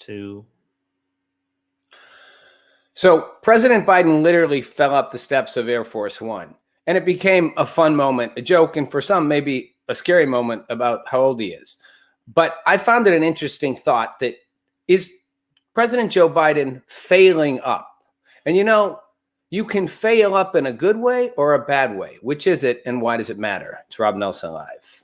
2. So President Biden literally fell up the steps of Air Force One, and it became a fun moment, a joke, and for some, maybe a scary moment about how old he is. But I found it an interesting thought that is President Joe Biden failing up? And you can fail up in a good way or a bad way. Which is it, and why does it matter? It's Rob Nelson Live.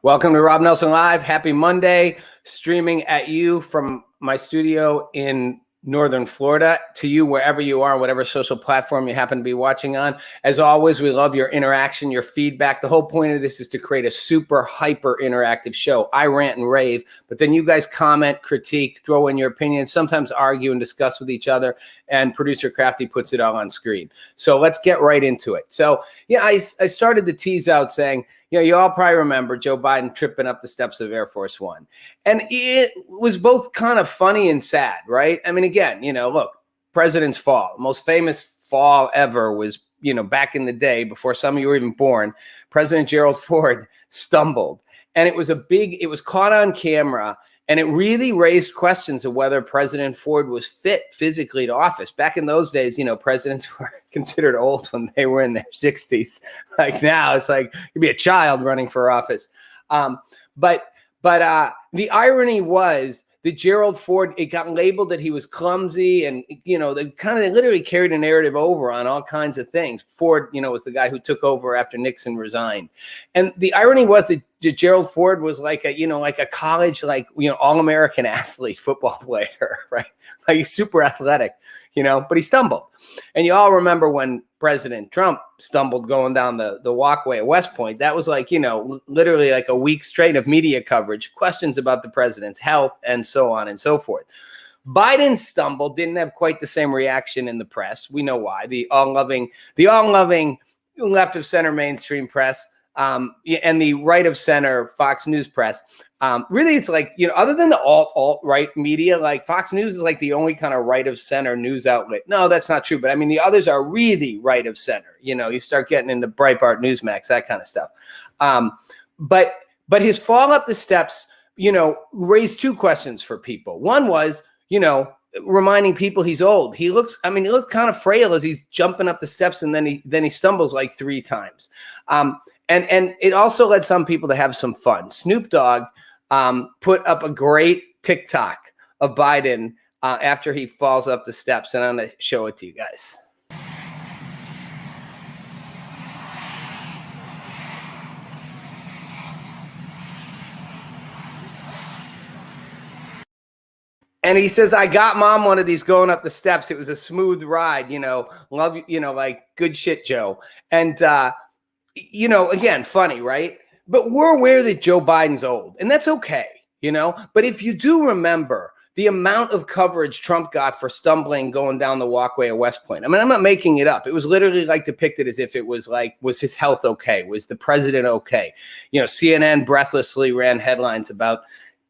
Welcome to Rob Nelson Live. Happy Monday. Streaming at you from my studio in Northern Florida to you wherever you are, whatever social platform you happen to be watching on. As always, we love your interaction, your feedback. The whole point of this is to create a super hyper interactive show. I rant and rave, but then you guys comment, critique, throw in your opinions, sometimes argue and discuss with each other, and producer Crafty puts it all on screen. So let's get right into it. So yeah, I started the tease out saying, you all probably remember Joe Biden tripping up the steps of Air Force One. And it was both kind of funny and sad, right? I mean, again, look, president's fall, most famous fall ever was, back in the day before some of you were even born, President Gerald Ford stumbled. And it was caught on camera. And it really raised questions of whether President Ford was fit physically to office. Back in those days, presidents were considered old when they were in their 60s. Like now, it's like you'd be a child running for office. But the irony was that Gerald Ford, it got labeled that he was clumsy, and they kind of literally carried a narrative over on all kinds of things. Ford, was the guy who took over after Nixon resigned, and the irony was that Gerald Ford was like a college, all-American athlete, football player, right? Like he's super athletic, but he stumbled. And you all remember when President Trump stumbled going down the walkway at West Point. That was literally like a week straight of media coverage, questions about the president's health, and so on and so forth. Biden stumbled, didn't have quite the same reaction in the press. We know why. The all-loving left of center mainstream press, and the right of center Fox News press. Really, it's other than the alt-right media, like Fox News is like the only kind of right of center news outlet. No, that's not true. But I mean, the others are really right of center. You start getting into Breitbart, Newsmax, that kind of stuff. But his fall up the steps, raised two questions for people. One was, reminding people he's old. He looks kind of frail as he's jumping up the steps, and then he stumbles like 3 times. And it also led some people to have some fun. Snoop Dogg put up a great TikTok of Biden after he falls up the steps, and I'm going to show it to you guys. And he says, I got mom one of these going up the steps. It was a smooth ride, love you, like good shit, Joe. And, again, funny, right? But we're aware that Joe Biden's old, and that's okay, But if you do remember the amount of coverage Trump got for stumbling going down the walkway at West Point. I mean, I'm not making it up. It was literally depicted as if it was was his health okay? Was the president okay? CNN breathlessly ran headlines about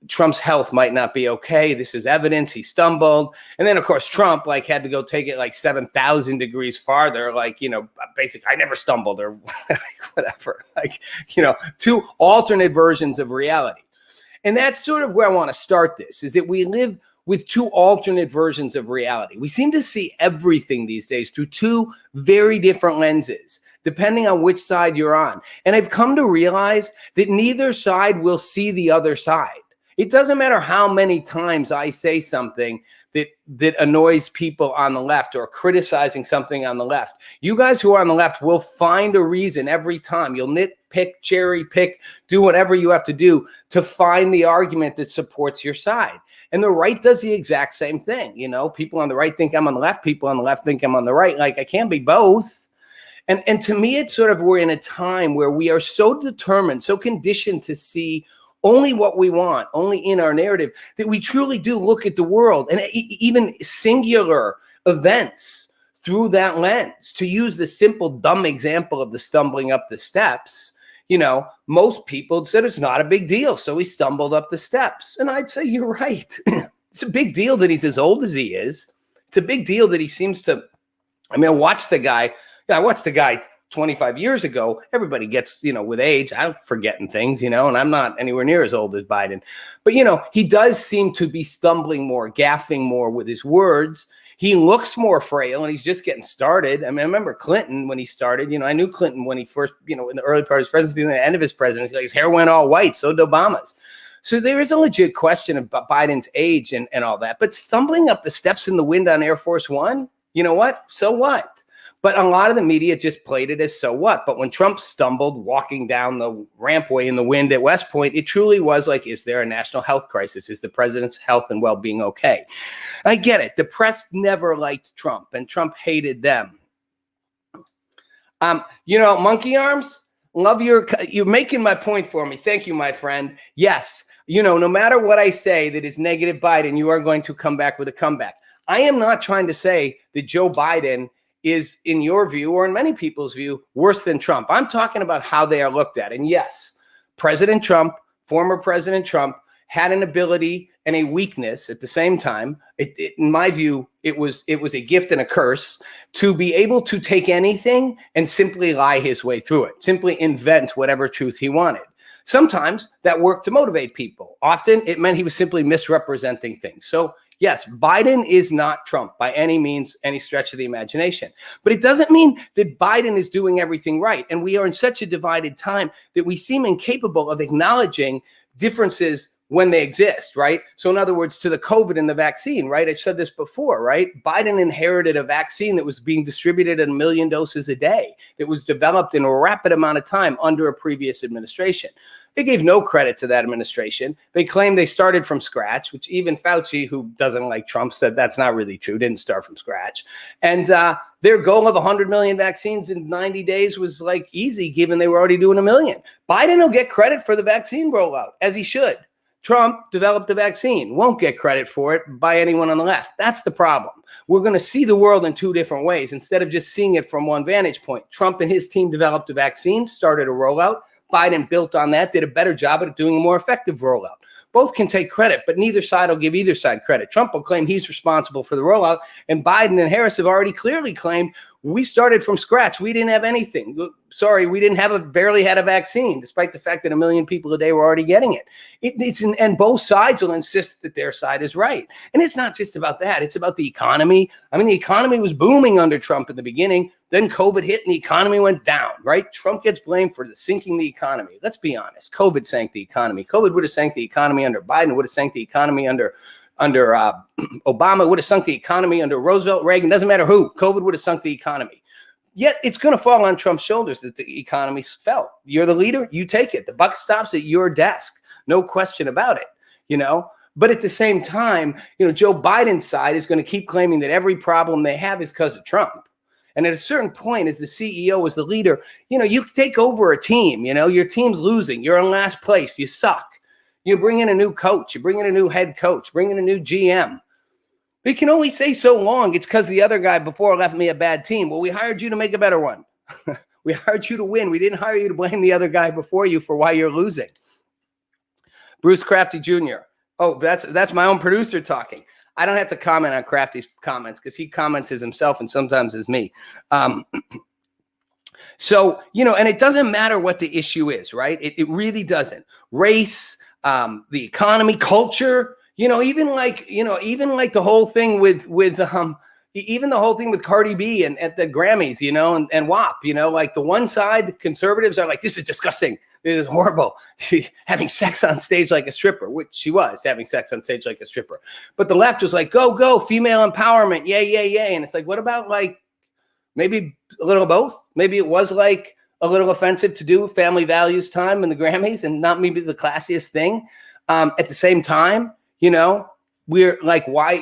Trump's health might not be okay. This is evidence. He stumbled. And then, of course, Trump had to go take it 7,000 degrees farther. Basically, I never stumbled or whatever. 2 alternate versions of reality. And that's sort of where I want to start this, is that we live with 2 alternate versions of reality. We seem to see everything these days through 2 very different lenses, depending on which side you're on. And I've come to realize that neither side will see the other side. It doesn't matter how many times I say something that annoys people on the left or criticizing something on the left. You guys who are on the left will find a reason every time. You'll nitpick, cherry pick, do whatever you have to do to find the argument that supports your side. And the right does the exact same thing. People on the right think I'm on the left. People on the left think I'm on the right. I can't be both. And to me, it's sort of, we're in a time where we are so determined, so conditioned to see only what we want, only in our narrative, that we truly do look at the world and even singular events through that lens. To use the simple, dumb example of the stumbling up the steps, you know, most people said it's not a big deal. So he stumbled up the steps. And I'd say, you're right. It's a big deal that he's as old as he is. It's a big deal that he seems to, I mean, I watched the guy 25 years ago. Everybody gets, you know, with age, I'm forgetting things, you know, and I'm not anywhere near as old as Biden. But, you know, he does seem to be stumbling more, gaffing more with his words. He looks more frail, and he's just getting started. I mean, I remember Clinton when he started. You know, I knew Clinton when he first, you know, in the early part of his presidency, and the end of his presidency, like his hair went all white. So did Obama's. So there is a legit question about Biden's age and all that. But stumbling up the steps in the wind on Air Force One, you know what? So what? But a lot of the media just played it as so what. But when Trump stumbled walking down the rampway in the wind at West Point, it truly was like, is there a national health crisis? Is the president's health and well-being okay? I get it. The press never liked Trump, and Trump hated them. You know, Monkey Arms, love you're making my point for me. Thank you, my friend. Yes, you know, no matter what I say that is negative Biden, you are going to come back with a comeback. I am not trying to say that Joe Biden is, in your view, or in many people's view, worse than Trump. I'm talking about how they are looked at. And yes, President Trump, former President Trump, had an ability and a weakness at the same time. In my view, it was a gift and a curse to be able to take anything and simply lie his way through it, simply invent whatever truth he wanted. Sometimes that worked to motivate people. Often it meant he was simply misrepresenting things. So yes, Biden is not Trump by any means, any stretch of the imagination. But it doesn't mean that Biden is doing everything right. And we are in such a divided time that we seem incapable of acknowledging differences when they exist, right? So in other words, to the COVID and the vaccine, right? I've said this before, right? Biden inherited a vaccine that was being distributed at 1 million doses a day, that was developed in a rapid amount of time under a previous administration. They gave no credit to that administration. They claimed they started from scratch, which even Fauci, who doesn't like Trump, said that's not really true, didn't start from scratch. And their goal of 100 million vaccines in 90 days was like easy, given they were already doing 1 million. Biden will get credit for the vaccine rollout, as he should. Trump developed the vaccine, won't get credit for it by anyone on the left. That's the problem. We're going to see the world in two different ways instead of just seeing it from one vantage point. Trump and his team developed a vaccine, started a rollout. Biden built on that, did a better job at doing a more effective rollout. Both can take credit, but neither side will give either side credit. Trump will claim he's responsible for the rollout, and Biden and Harris have already clearly claimed we started from scratch. We didn't have anything. Sorry, we barely had a vaccine, despite the fact that 1 million people a day were already getting it. And both sides will insist that their side is right. And it's not just about that. It's about the economy. I mean, the economy was booming under Trump in the beginning. Then COVID hit and the economy went down, right? Trump gets blamed for sinking the economy. Let's be honest. COVID sank the economy. COVID would have sank the economy under Biden, would have sank the economy under Obama, would have sunk the economy under Roosevelt, Reagan. Doesn't matter who. COVID would have sunk the economy. Yet it's going to fall on Trump's shoulders that the economy fell. You're the leader. You take it. The buck stops at your desk. No question about it, you know. But at the same time, you know, Joe Biden's side is going to keep claiming that every problem they have is because of Trump. And at a certain point, as the CEO, as the leader, you know, you take over a team, you know, your team's losing. You're in last place. You suck. You bring in a new coach. You bring in a new head coach. Bring in a new GM. They can only say so long. It's because the other guy before left me a bad team. Well, we hired you to make a better one. We hired you to win. We didn't hire you to blame the other guy before you for why you're losing. Bruce Crafty Jr. Oh, that's my own producer talking. I don't have to comment on Crafty's comments because he comments as himself and sometimes as me. So, you know, and it doesn't matter what the issue is, right? It really doesn't. Race, the economy, culture, you know, even like the whole thing with even the whole thing with Cardi B and at the Grammys, you know, and WAP, you know, like the one side, the conservatives are like, this is disgusting. This is horrible. She's having sex on stage like a stripper, which she was having sex on stage like a stripper. But the left was like, go, female empowerment. Yay. And it's like, what about like maybe a little of both? Maybe it was like a little offensive to do family values time in the Grammys and not maybe the classiest thing. At the same time, you know, we're like, why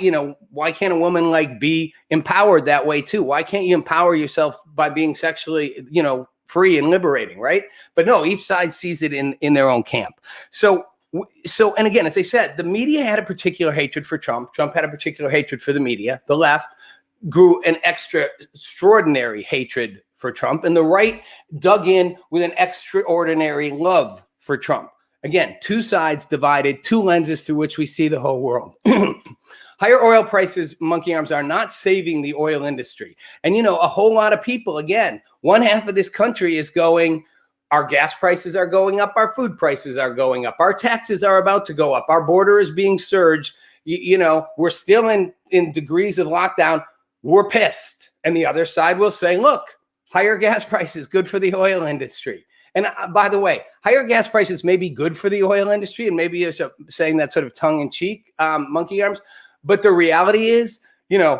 can't a woman like be empowered that way too? Why can't you empower yourself by being sexually, you know, free and liberating, right? But no, each side sees it in their own camp. So, and again, as I said, the media had a particular hatred for Trump. Trump had a particular hatred for the media. The left, grew an extraordinary hatred for Trump, and the right dug in with an extraordinary love for Trump. Again, two sides divided, two lenses through which we see the whole world. Higher oil prices, monkey arms, are not saving the oil industry. And, you know, a whole lot of people, again, one half of this country is going, our gas prices are going up, our food prices are going up, our taxes are about to go up, our border is being surged, you know, we're still in degrees of lockdown, we're pissed. And the other side will say, look, higher gas prices, good for the oil industry. And by the way, higher gas prices may be good for the oil industry, and maybe you're saying that sort of tongue-in-cheek, monkey arms. But the reality is, you know,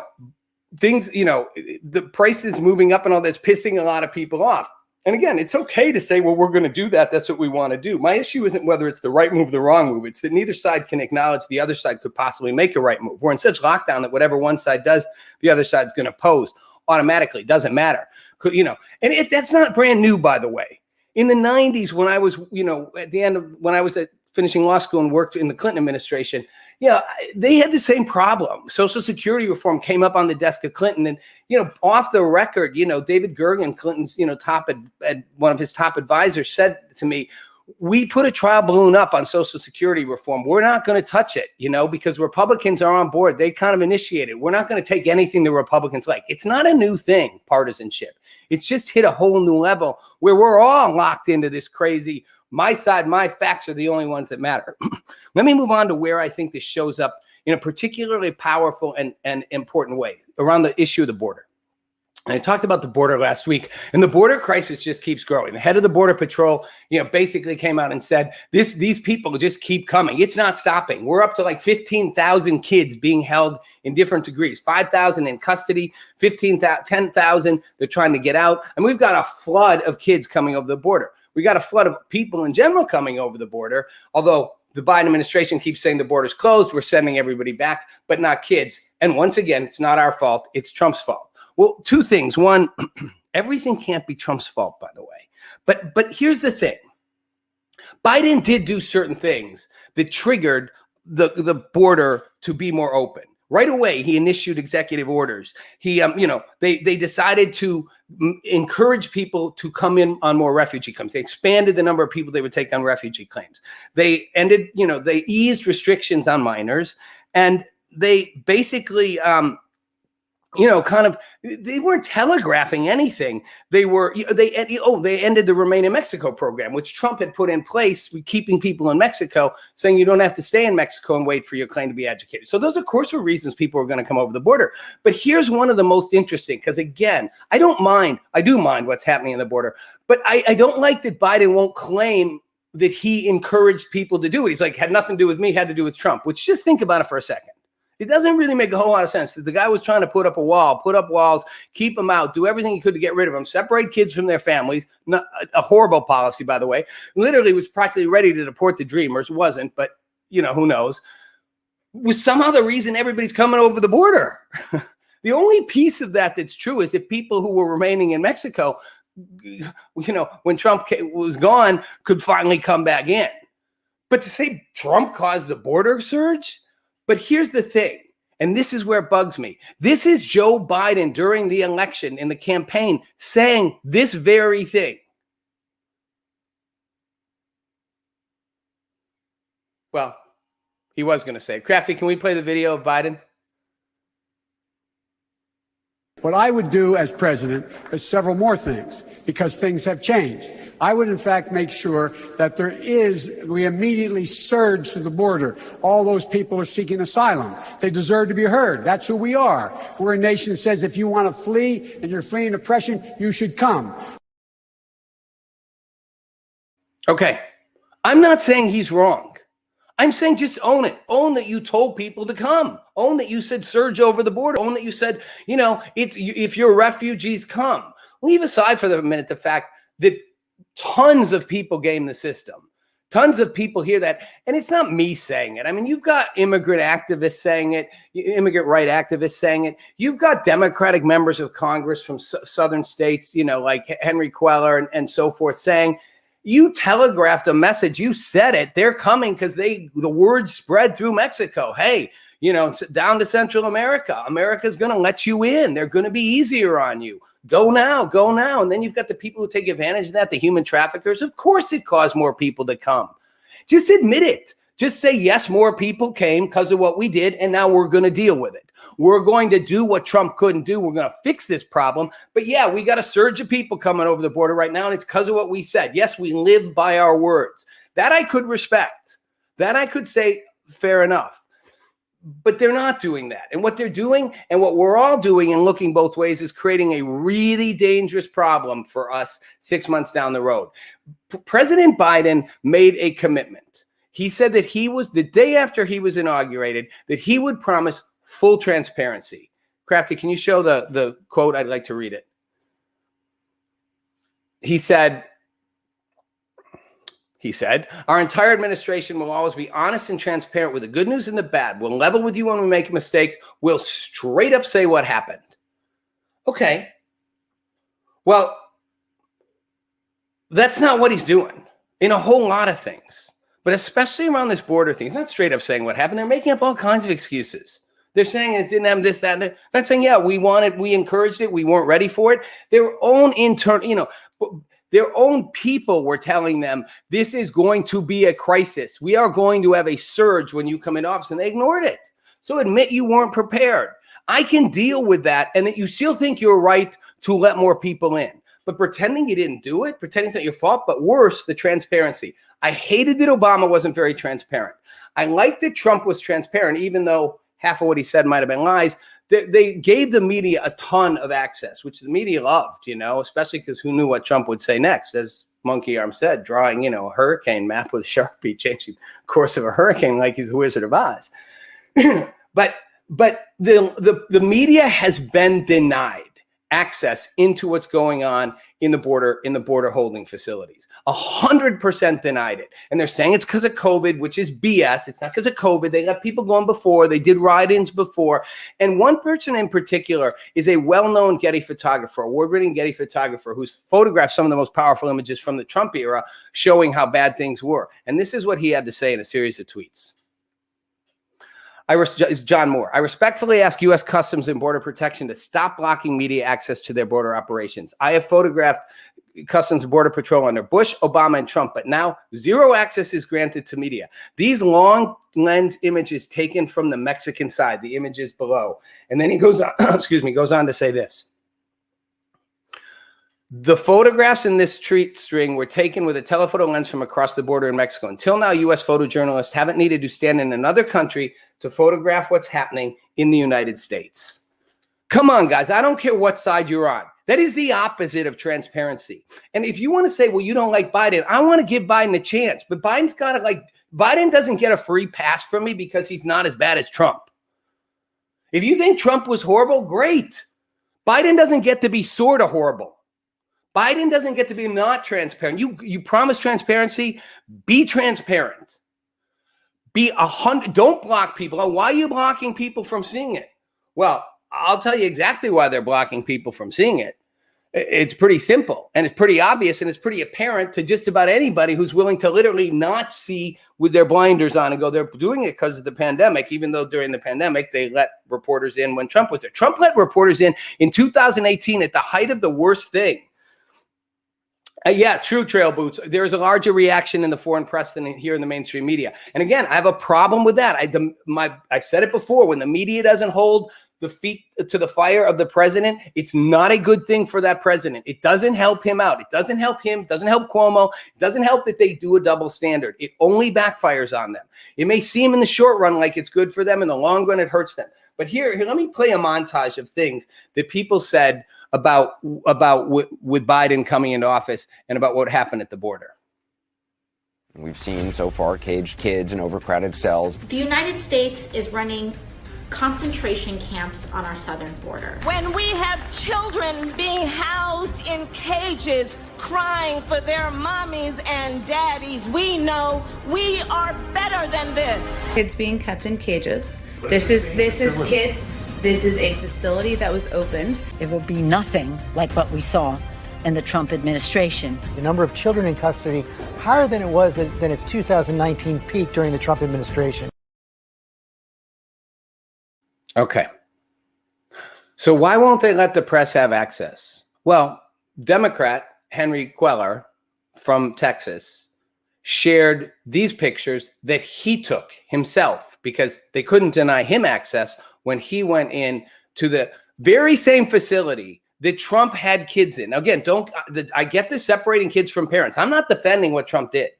things, you know, the price is moving up and all that's pissing a lot of people off. And again, it's okay to say, well, we're going to do that. That's what we want to do. My issue isn't whether it's the right move, the wrong move. It's that neither side can acknowledge the other side could possibly make a right move. We're in such lockdown that whatever one side does, the other side's going to oppose automatically. Doesn't matter. Could, you know, and that's not brand new, by the way. In the 90s, when I was, you know, at the end of when I was finishing law school and worked in the Clinton administration, yeah, they had the same problem. Social Security reform came up on the desk of Clinton, and, you know, off the record, you know, David Gergen, Clinton's, you know, one of his top advisors, said to me, we put a trial balloon up on Social Security reform. We're not going to touch it, you know, because Republicans are on board. They kind of initiated. We're not going to take anything the Republicans like. It's not a new thing, partisanship. It's just hit a whole new level where we're all locked into this crazy, my side, my facts are the only ones that matter. Let me move on to where I think this shows up in a particularly powerful and important way around the issue of the border. And I talked about the border last week, and the border crisis just keeps growing. The head of the Border Patrol, you know, basically came out and said, these people just keep coming. It's not stopping. We're up to like 15,000 kids being held in different degrees, 5,000 in custody, 10,000 they're trying to get out. And we've got a flood of kids coming over the border. We got a flood of people in general coming over the border, although the Biden administration keeps saying the border's closed, we're sending everybody back, but not kids. And once again, it's not our fault, it's Trump's fault. Well, two things. One, everything can't be Trump's fault, by the way. But here's the thing. Biden did do certain things that triggered the border to be more open. Right away, he initiated executive orders. He, you know, they decided to encourage people to come in on more refugee claims. They expanded the number of people they would take on refugee claims. They ended, you know, they eased restrictions on minors, and they basically, you know, kind of, they weren't telegraphing anything. They ended the Remain in Mexico program, which Trump had put in place, keeping people in Mexico, saying you don't have to stay in Mexico and wait for your claim to be educated. So those, of course, were reasons people were going to come over the border. But here's one of the most interesting, because again, I do mind what's happening in the border, but I don't like that Biden won't claim that he encouraged people to do it. He's like, had nothing to do with me, had to do with Trump, which, just think about it for a second. It doesn't really make a whole lot of sense that the guy was trying to put up walls, keep them out, do everything he could to get rid of them, separate kids from their families. Not a horrible policy, by the way. Literally was practically ready to deport the Dreamers. Wasn't, but, you know, who knows? With some other reason, everybody's coming over the border. The only piece of that that's true is that people who were remaining in Mexico, you know, when Trump was gone, could finally come back in. But to say Trump caused the border surge? But here's the thing, and this is where it bugs me. This is Joe Biden during the election, in the campaign, saying this very thing. Well, he was going to say it. Crafty, can we play the video of Biden? What I would do as president is several more things, because things have changed. I would, in fact, make sure that we immediately surge to the border. All those people are seeking asylum. They deserve to be heard. That's who we are. We're a nation that says if you want to flee and you're fleeing oppression, you should come. Okay. I'm not saying he's wrong. I'm saying just own it. Own that you told people to come. Own that you said surge over the border. Own that you said, you know, if you're refugees, come. Leave aside for a minute the fact that tons of people game the system. Tons of people hear that. And it's not me saying it. I mean, you've got immigrant activists saying it, immigrant right activists saying it. You've got Democratic members of Congress from southern states, you know, like Henry Queller and so forth, saying, you telegraphed a message. You said it. They're coming because the word spread through Mexico. Hey, down to Central America. America's going to let you in. They're going to be easier on you. Go now, go now. And then you've got the people who take advantage of that, the human traffickers. Of course it caused more people to come. Just admit it. Just say, yes, more people came because of what we did, and now we're going to deal with it. We're going to do what Trump couldn't do. We're going to fix this problem. But yeah, we got a surge of people coming over the border right now, and it's because of what we said. Yes, we live by our words. That I could respect. That I could say, fair enough. But they're not doing that. And what they're doing, and what we're all doing and looking both ways, is creating a really dangerous problem for us 6 months down the road. President Biden made a commitment. He said that he was, the day after he was inaugurated, that he would promise full transparency. Crafty, can you show the quote? I'd like to read it. He said, our entire administration will always be honest and transparent with the good news and the bad. We'll level with you when we make a mistake. We'll straight up say what happened. Okay. Well, that's not what he's doing in a whole lot of things, but especially around this border thing. He's not straight up saying what happened. They're making up all kinds of excuses. They're saying it didn't have this, that, and that. They're not saying, yeah, we wanted, we encouraged it. We weren't ready for it. Their own internal, their own people were telling them this is going to be a crisis. We are going to have a surge when you come in office, and they ignored it. So admit you weren't prepared. I can deal with that, and that you still think you're right to let more people in. But pretending you didn't do it, pretending it's not your fault, but worse, the transparency. I hated that Obama wasn't very transparent. I liked that Trump was transparent, even though half of what he said might have been lies. They gave the media a ton of access, which the media loved, especially because who knew what Trump would say next? As Monkey Arm said, drawing, a hurricane map with Sharpie, changing the course of a hurricane like he's the Wizard of Oz. But the media has been denied access into what's going on in the border holding facilities. 100% denied it. And they're saying it's because of COVID, which is BS. It's not because of COVID. They let people go in before. They did ride-ins before. And one person in particular is a well-known Getty photographer, award-winning Getty photographer, who's photographed some of the most powerful images from the Trump era showing how bad things were. And this is what he had to say in a series of tweets. It's John Moore. I respectfully ask U.S. Customs and Border Protection to stop blocking media access to their border operations. I have photographed Customs and Border Patrol under Bush, Obama, and Trump, but now zero access is granted to media. These long lens images taken from the Mexican side, the images below. And then he goes on, goes on to say this. The photographs in this tweet string were taken with a telephoto lens from across the border in Mexico. Until now, U.S. photojournalists haven't needed to stand in another country to photograph what's happening in the United States. Come on, guys. I don't care what side you're on. That is the opposite of transparency. And if you want to say, well, you don't like Biden, I want to give Biden a chance. But Biden's got to Biden doesn't get a free pass from me because he's not as bad as Trump. If you think Trump was horrible, great. Biden doesn't get to be sort of horrible. Biden doesn't get to be not transparent. You promise transparency, be transparent. Be 100. Don't block people. Oh, why are you blocking people from seeing it? Well, I'll tell you exactly why they're blocking people from seeing it. It's pretty simple, and it's pretty obvious, and it's pretty apparent to just about anybody who's willing to literally not see with their blinders on and go, they're doing it because of the pandemic, even though during the pandemic they let reporters in when Trump was there. Trump let reporters in 2018 at the height of the worst thing. Yeah, true, Trail Boots. There is a larger reaction in the foreign press than here in the mainstream media. And again, I have a problem with that. I said it before, when the media doesn't hold the feet to the fire of the president, it's not a good thing for that president. It doesn't help him out. It doesn't help him, doesn't help Cuomo. It doesn't help that they do a double standard. It only backfires on them. It may seem in the short run like it's good for them. In the long run, it hurts them. But here, let me play a montage of things that people said about with Biden coming into office and about what happened at the border. We've seen so far caged kids in overcrowded cells. The United States is running concentration camps on our southern border. When we have children being housed in cages crying for their mommies and daddies, we know we are better than this. Kids being kept in cages. This is kids. This is a facility that was opened. It will be nothing like what we saw in the Trump administration. The number of children in custody higher than it was than its 2019 peak during the Trump administration. Okay. So why won't they let the press have access? Well, Democrat Henry Queller from Texas shared these pictures that he took himself because they couldn't deny him access when he went in to the very same facility that Trump had kids in. Now, again, I get this separating kids from parents. I'm not defending what Trump did,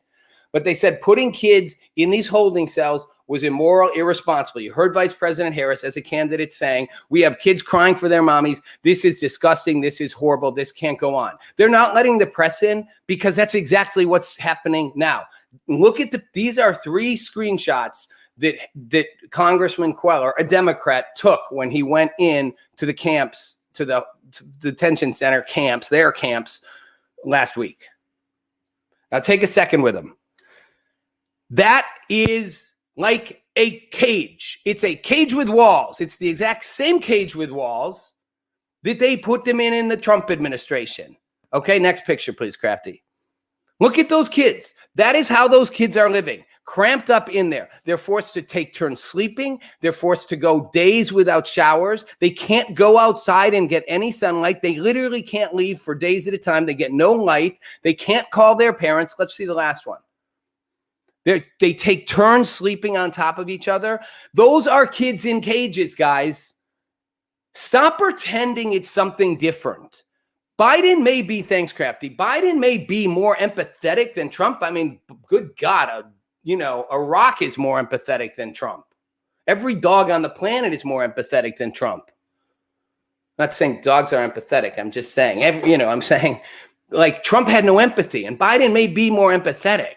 but they said putting kids in these holding cells was immoral, irresponsible. You heard Vice President Harris as a candidate saying, we have kids crying for their mommies. This is disgusting. This is horrible. This can't go on. They're not letting the press in because that's exactly what's happening now. Look at these are 3 screenshots that Congressman Queller, a Democrat, took when he went in to the camps, to the detention center camps, their camps last week. Now take a second with them. That is like a cage. It's a cage with walls. It's the exact same cage with walls that they put them in the Trump administration. Okay, next picture, please, Crafty. Look at those kids. That is how those kids are living, cramped up in there. They're forced to take turns sleeping. They're forced to go days without showers. They can't go outside and get any sunlight. They literally can't leave for days at a time. They get no light. They can't call their parents. Let's see the last one. They take turns sleeping on top of each other. Those are kids in cages, guys. Stop pretending it's something different. Biden may be, thanks, Crafty, Biden may be more empathetic than Trump. I mean, good God, a rock is more empathetic than Trump. Every dog on the planet is more empathetic than Trump. I'm not saying dogs are empathetic. I'm just saying, I'm saying like Trump had no empathy and Biden may be more empathetic.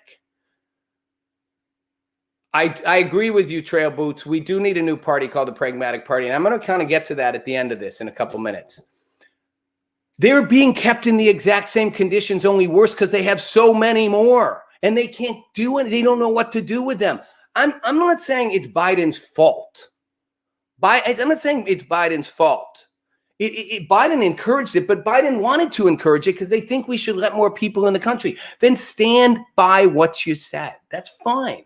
I agree with you, Trail Boots. We do need a new party called the Pragmatic Party. And I'm going to kind of get to that at the end of this in a couple minutes. They're being kept in the exact same conditions, only worse because they have so many more. And they can't do it. They don't know what to do with them. I'm not saying it's Biden's fault. I'm not saying it's Biden's fault. Biden encouraged it, but Biden wanted to encourage it because they think we should let more people in the country. Then stand by what you said. That's fine.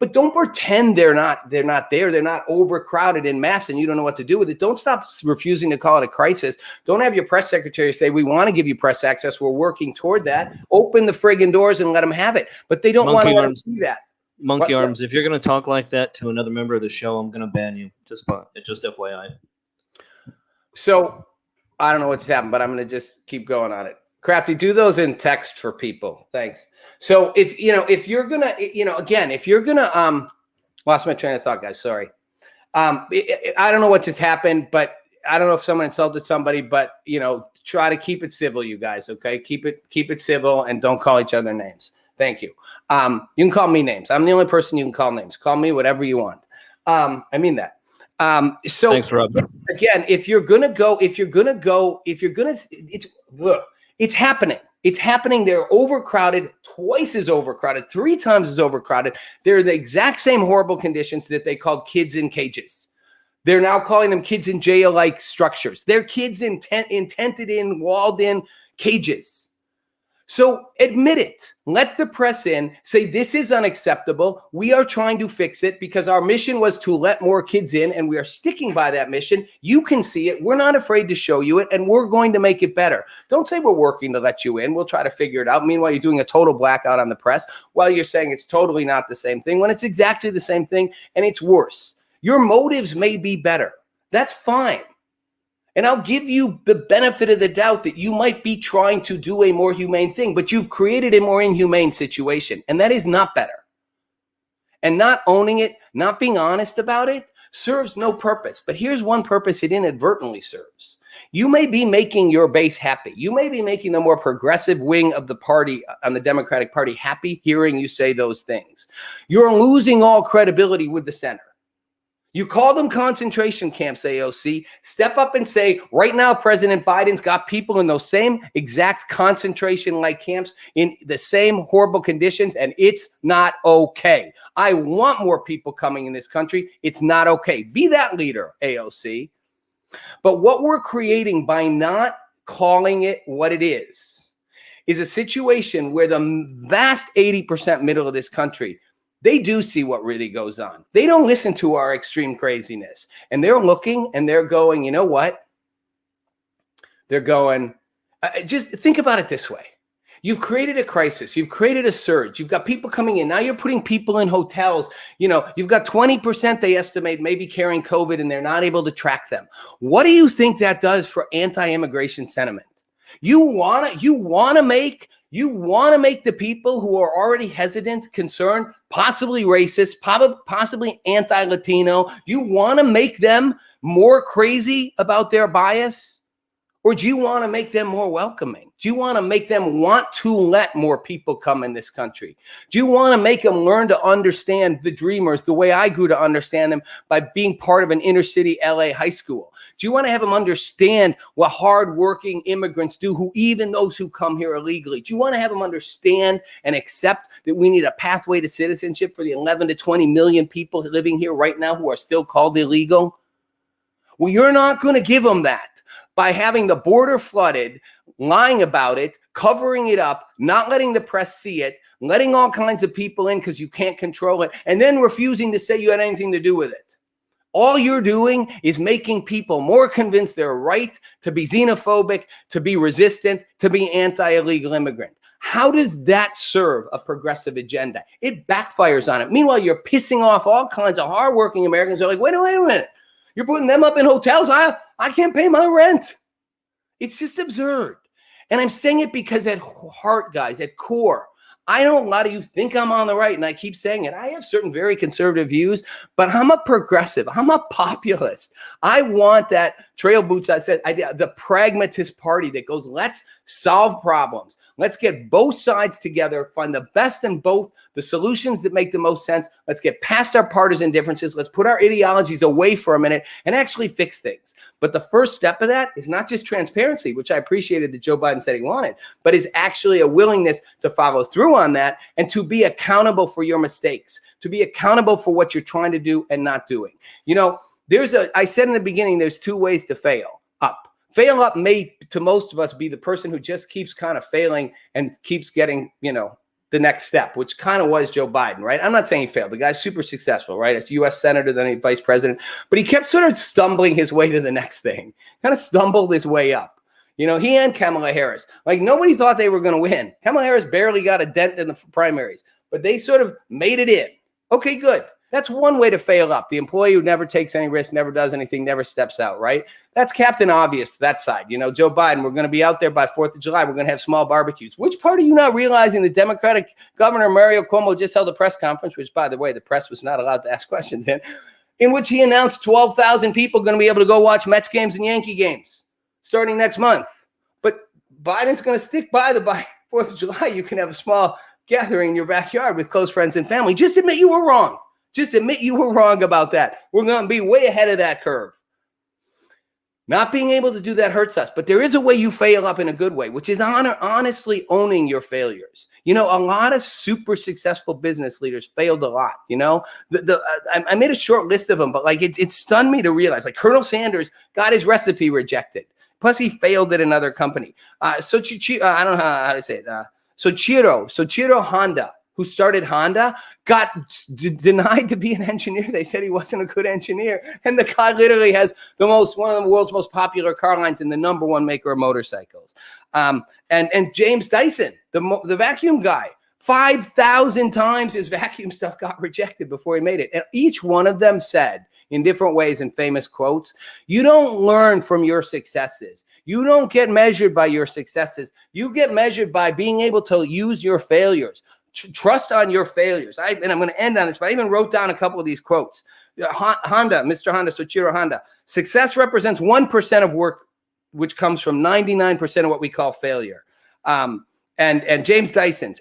But don't pretend they're not there. They're not overcrowded in mass and you don't know what to do with it. Don't stop refusing to call it a crisis. Don't have your press secretary say, we want to give you press access. We're working toward that. Open the friggin' doors and let them have it. But they don't want to let them see that. Monkey arms. If you're going to talk like that to another member of the show, I'm going to ban you. Just FYI. So I don't know what's happened, but I'm going to just keep going on it. Crafty, do those in text for people. Thanks. So if you're gonna, if you're gonna, lost my train of thought, guys. Sorry. I don't know what just happened, but I don't know if someone insulted somebody, but try to keep it civil, you guys. Okay, keep it civil and don't call each other names. Thank you. You can call me names. I'm the only person you can call names. Call me whatever you want. I mean that. So thanks, Rob. Again, it's happening. It's happening. They're overcrowded, twice as overcrowded, 3 times as overcrowded. They're the exact same horrible conditions that they called kids in cages. They're now calling them kids in jail-like structures. They're kids tented in, walled in cages. So admit it. Let the press in. Say this is unacceptable. We are trying to fix it because our mission was to let more kids in, and we are sticking by that mission. You can see it. We're not afraid to show you it, and we're going to make it better. Don't say we're working to let you in. We'll try to figure it out. Meanwhile, you're doing a total blackout on the press while you're saying it's totally not the same thing when it's exactly the same thing, and it's worse. Your motives may be better. That's fine. And I'll give you the benefit of the doubt that you might be trying to do a more humane thing, but you've created a more inhumane situation, and that is not better. And not owning it, not being honest about it, serves no purpose. But here's one purpose it inadvertently serves. You may be making your base happy. You may be making the more progressive wing of the party, on the Democratic Party, happy hearing you say those things. You're losing all credibility with the center. You call them concentration camps, AOC. Step up and say, right now, President Biden's got people in those same exact concentration-like camps in the same horrible conditions, and it's not okay. I want more people coming in this country. It's not okay. Be that leader, AOC. But what we're creating by not calling it what it is a situation where the vast 80% middle of this country They do see what really goes on. They don't listen to our extreme craziness. And they're looking and they're going, you know what? They're going, just think about it this way. You've created a crisis. You've created a surge. You've got people coming in. Now you're putting people in hotels. You know, you've got 20% they estimate maybe carrying COVID and they're not able to track them. What do you think that does for anti-immigration sentiment? You want to make the people who are already hesitant, concerned, possibly racist, possibly anti-Latino, you want to make them more crazy about their bias? Or do you want to make them more welcoming? Do you want to make them want to let more people come in this country? Do you want to make them learn to understand the dreamers the way I grew to understand them by being part of an inner city LA high school? Do you want to have them understand what hardworking immigrants do, who even those who come here illegally? Do you want to have them understand and accept that we need a pathway to citizenship for the 11 to 20 million people living here right now who are still called illegal? Well, you're not going to give them that by having the border flooded, lying about it, covering it up, not letting the press see it, letting all kinds of people in because you can't control it, and then refusing to say you had anything to do with it. All you're doing is making people more convinced they're right to be xenophobic, to be resistant, to be anti-illegal immigrant. How does that serve a progressive agenda? It backfires on it. Meanwhile, you're pissing off all kinds of hardworking Americans. They're like, wait a minute. You're putting them up in hotels. I can't pay my rent. It's just absurd. And I'm saying it because at heart, guys, at core, I know a lot of you think I'm on the right, and I keep saying it. I have certain very conservative views, but I'm a progressive. I'm a populist. I want that trail boots, I said, the pragmatist party that goes, let's solve problems. Let's get both sides together, find the best in both, the solutions that make the most sense. Let's get past our partisan differences. Let's put our ideologies away for a minute and actually fix things. But the first step of that is not just transparency, which I appreciated that Joe Biden said he wanted, but is actually a willingness to follow through on that and to be accountable for your mistakes, to be accountable for what you're trying to do and not doing. You know, I said in the beginning, there's two ways to fail up. Fail up may, to most of us, be the person who just keeps kind of failing and keeps getting, the next step, which kind of was Joe Biden, right? I'm not saying he failed. The guy's super successful, right? As U.S. senator, then a vice president, but he kept sort of stumbling his way to the next thing, kind of stumbled his way up. He and Kamala Harris, like nobody thought they were going to win. Kamala Harris barely got a dent in the primaries, but they sort of made it in. Okay, good. That's one way to fail up. The employee who never takes any risk, never does anything, never steps out, right? That's Captain Obvious, that side. Joe Biden, we're going to be out there by 4th of July. We're going to have small barbecues. Which part are you not realizing? The Democratic Governor Mario Cuomo just held a press conference, which, by the way, the press was not allowed to ask questions in which he announced 12,000 people going to be able to go watch Mets games and Yankee games starting next month. But Biden's going to stick by the 4th of July. You can have a small gathering in your backyard with close friends and family. Just admit you were wrong. Just admit you were wrong about that. We're going to be way ahead of that curve. Not being able to do that hurts us, but there is a way you fail up in a good way, which is honestly owning your failures. A lot of super successful business leaders failed a lot. I made a short list of them, but it stunned me to realize, Colonel Sanders got his recipe rejected. Plus, he failed at another company. I don't know how to say it. Soichiro Honda, who started Honda, got denied to be an engineer. They said he wasn't a good engineer. And the guy literally has one of the world's most popular car lines and the number one maker of motorcycles. And James Dyson, the vacuum guy, 5,000 times his vacuum stuff got rejected before he made it. And each one of them said, in different ways in famous quotes, you don't learn from your successes. You don't get measured by your successes. You get measured by being able to use your failures. Trust on your failures. And I'm going to end on this, but I even wrote down a couple of these quotes. Mr. Honda, Soichiro Honda, success represents 1% of work, which comes from 99% of what we call failure. And James Dyson's,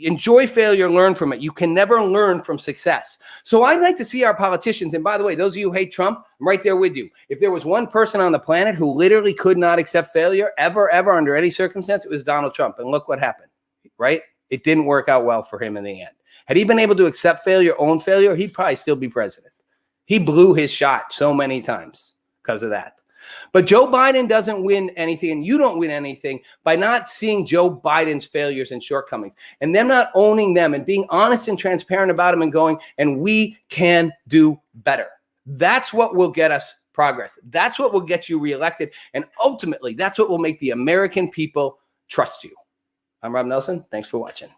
enjoy failure, learn from it. You can never learn from success. So I'd like to see our politicians, and by the way, those of you who hate Trump, I'm right there with you. If there was one person on the planet who literally could not accept failure ever, under any circumstance, it was Donald Trump. And look what happened, right? It didn't work out well for him in the end. Had he been able to accept failure, own failure, he'd probably still be president. He blew his shot so many times because of that. But Joe Biden doesn't win anything, and you don't win anything by not seeing Joe Biden's failures and shortcomings and them not owning them and being honest and transparent about them and going, and we can do better. That's what will get us progress. That's what will get you reelected. And ultimately, that's what will make the American people trust you. I'm Rob Nelson. Thanks for watching.